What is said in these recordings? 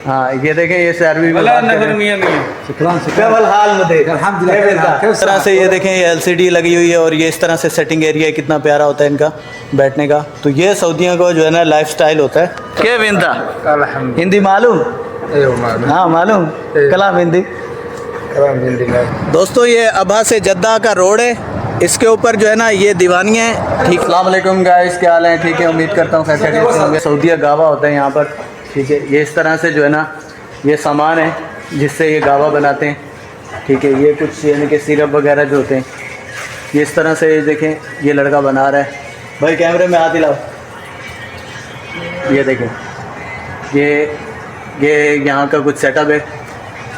हाँ ये देखें ये सैरवी में इस तरह से ये देखें ये एलसीडी लगी हुई है और ये इस तरह से सेटिंग एरिया है, कितना प्यारा होता है इनका बैठने का। तो ये सऊदियों का जो है ना लाइफ स्टाइल होता है। क्या विंदा हिंदी मालूम? हाँ मालूम, कलाम हिंदी। दोस्तों ये अबहा से जद्दा का रोड है, इसके ऊपर जो है ना ये दीवानियाँ हैं। ठीक, अस्सलाम वालेकुम गाइस, क्या हाल है? ठीक है, उम्मीद करता हूँ खैर खैरियत से होंगे। सऊदिया गावा होता है यहाँ पर, ठीक है। ये इस तरह से जो है ना ये सामान है जिससे ये गावा बनाते हैं, ठीक है। ये कुछ यानी कि सिरप वगैरह जो होते हैं ये इस तरह से देखें ये लड़का बना रहा है। भाई कैमरे में हाथ हिलाओ। ये देखें ये यहाँ का कुछ सेटअप है।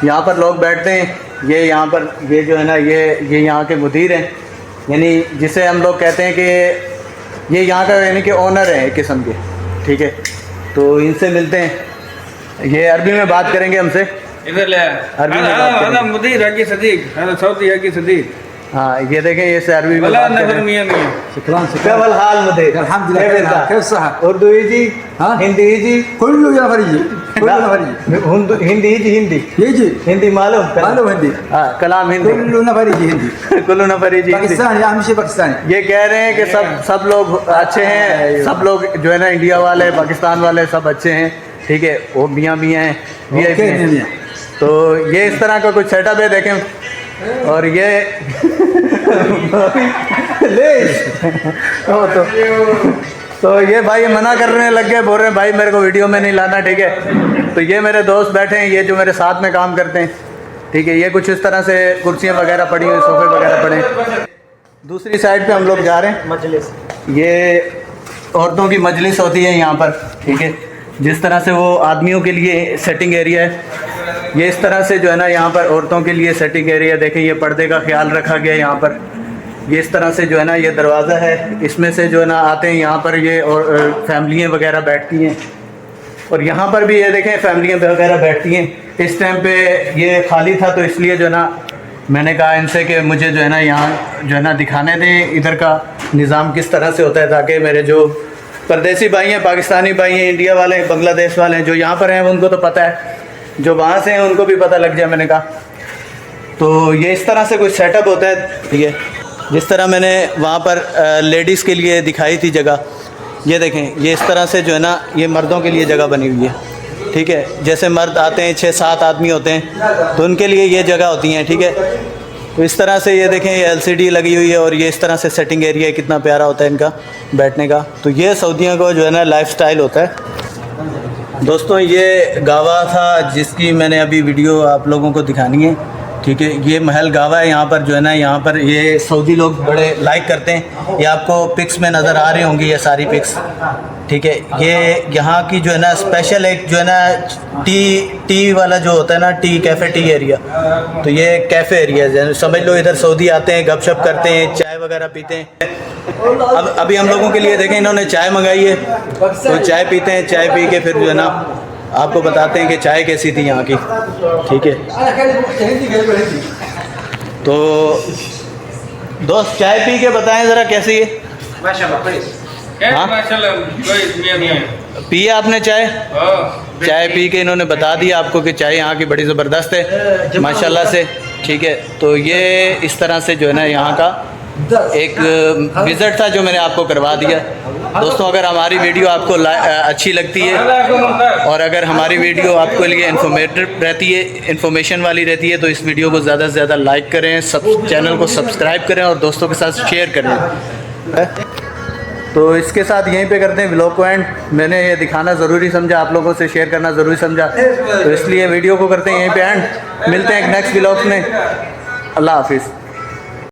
यहाँ पर लोग बैठते हैं, ये यहाँ पर ये जो है ना ये यहाँ के मुदीर हैं, यानी जिसे हम लोग कहते हैं कि ये यहाँ का यानी कि ओनर है एक किस्म के, ठीक है। तो इनसे मिलते हैं, ये अरबी में बात करेंगे हमसे। इधर ले अरबी में बात करेंगे। मुदीर हकी सदीक, सऊदी हकी सदीक। हाँ ये देखें ये से अरबी में बात करेंगे। शुक्रान हाल मुदीर अल्हम्दुलिल्लाह, कैफ सहा? उर्दू ही जी, हाँ हिंदी ही जी, कुल्लू या फरीजी, कुल्लू या फरीजी, हिंदी ही जी, हिंदी ये जी हिंदी मालूम हिंदी। हाँ कलाम हिंदी, कुल्लू ना फरीजी हिंदी, कुल्लू नफरी जी। पाकिस्तान या हमेशा पाकिस्तानी। ये कह रहे हैं कि सब लोग अच्छे हैं, सब लोग जो है ना इंडिया वाले पाकिस्तान वाले सब अच्छे हैं, ठीक है। वो मियाँ हैं, VIP हैं। तो ये इस तरह का कुछ सेटअप है देखें। और ये ले तो ये भाई मना करने लग गए, बोल रहे हैं भाई मेरे को वीडियो में नहीं लाना, ठीक है। तो ये मेरे दोस्त बैठे हैं, ये जो मेरे साथ में काम करते हैं, ठीक है। ये कुछ इस तरह से कुर्सियाँ वगैरह पड़ी हुई, सोफे वगैरह पड़े हैं। दूसरी साइड पे हम लोग जा रहे हैं, मजलिस। ये औरतों की मजलिस होती है यहाँ पर, ठीक है। जिस तरह से वो आदमियों के लिए सेटिंग एरिया है, ये इस तरह से जो है ना यहाँ पर औरतों के लिए सेटिंग एरिया। देखें ये पर्दे का ख्याल रखा गया है यहाँ पर। ये इस तरह से जो है ना ये दरवाज़ा है, इसमें से जो है ना आते हैं यहाँ पर ये और फैमिलियाँ वगैरह बैठती हैं। और यहाँ पर भी ये देखें फैमिलियाँ वगैरह बैठती हैं। इस टाइम पे ये खाली था तो इसलिए जो है ना मैंने कहा इनसे कि मुझे जो है ना यहाँ जो है ना दिखाने दें इधर का निज़ाम किस तरह से होता है, ताकि मेरे जो परदेसी भाई हैं, पाकिस्तानी भाई हैं, इंडिया वाले हैं, बांग्लादेश वाले हैं, जो यहाँ पर हैं उनको तो पता है, जो वहाँ से हैं उनको भी पता लग जाए। मैंने कहा तो ये इस तरह से कुछ सेटअप होता है, ठीक है। जिस तरह मैंने वहाँ पर लेडीज़ के लिए दिखाई थी जगह, ये देखें ये इस तरह से जो है ना ये मर्दों के लिए जगह बनी हुई है, ठीक है। जैसे मर्द आते हैं 6-7 आदमी होते हैं तो उनके लिए ये जगह होती हैं, ठीक है। तो इस तरह से ये देखें ये LCD लगी हुई है और ये इस तरह से सेटिंग एरिया है, कितना प्यारा होता है इनका बैठने का। तो ये सऊदियों का जो है ना लाइफ स्टाइल होता है। दोस्तों ये गावा था जिसकी मैंने अभी वीडियो आप लोगों को दिखानी है, ठीक है। ये महल गावा है, यहाँ पर जो है ना यहाँ पर ये सऊदी लोग बड़े लाइक करते हैं। ये आपको पिक्स में नज़र आ रही होंगी ये सारी पिक्स, ठीक है। ये यहाँ की जो है ना स्पेशल एक जो है ना टी वाला जो होता है ना टी कैफ़े टी एरिया, तो ये कैफ़े एरिया है, समझ लो। इधर सऊदी आते हैं, गपशप करते हैं, चाय वगैरह पीते हैं। अब अभी हम लोगों के लिए देखें इन्होंने चाय मंगाई है, तो चाय पीते हैं। चाय पी के फिर जो है ना आपको बताते हैं कि चाय कैसी थी यहाँ की, ठीक है। तो दोस्त चाय पी के बताएं ज़रा कैसी है। हाँ पिए आपने चाय? चाय पी के इन्होंने बता दिया आपको कि चाय यहाँ की बड़ी ज़बरदस्त है माशाल्लाह से, ठीक है। तो ये इस तरह से जो है ना यहाँ का एक विज़िट था जो मैंने आपको करवा दिया। दोस्तों अगर हमारी वीडियो आपको अच्छी लगती है और अगर हमारी वीडियो आपके लिए इन्फॉर्मेटिव रहती है, इन्फॉर्मेशन वाली रहती है, तो इस वीडियो को ज़्यादा से ज़्यादा लाइक करें, चैनल को सब्सक्राइब करें और दोस्तों के साथ शेयर करें। तो इसके साथ यहीं पे करते हैं व्लॉग को एंड। मैंने ये दिखाना ज़रूरी समझा, आप लोगों से शेयर करना ज़रूरी समझा, तो इसलिए वीडियो को करते हैं यहीं पे एंड। मिलते हैं एक नेक्स्ट व्लॉग में। अल्लाह हाफिज़।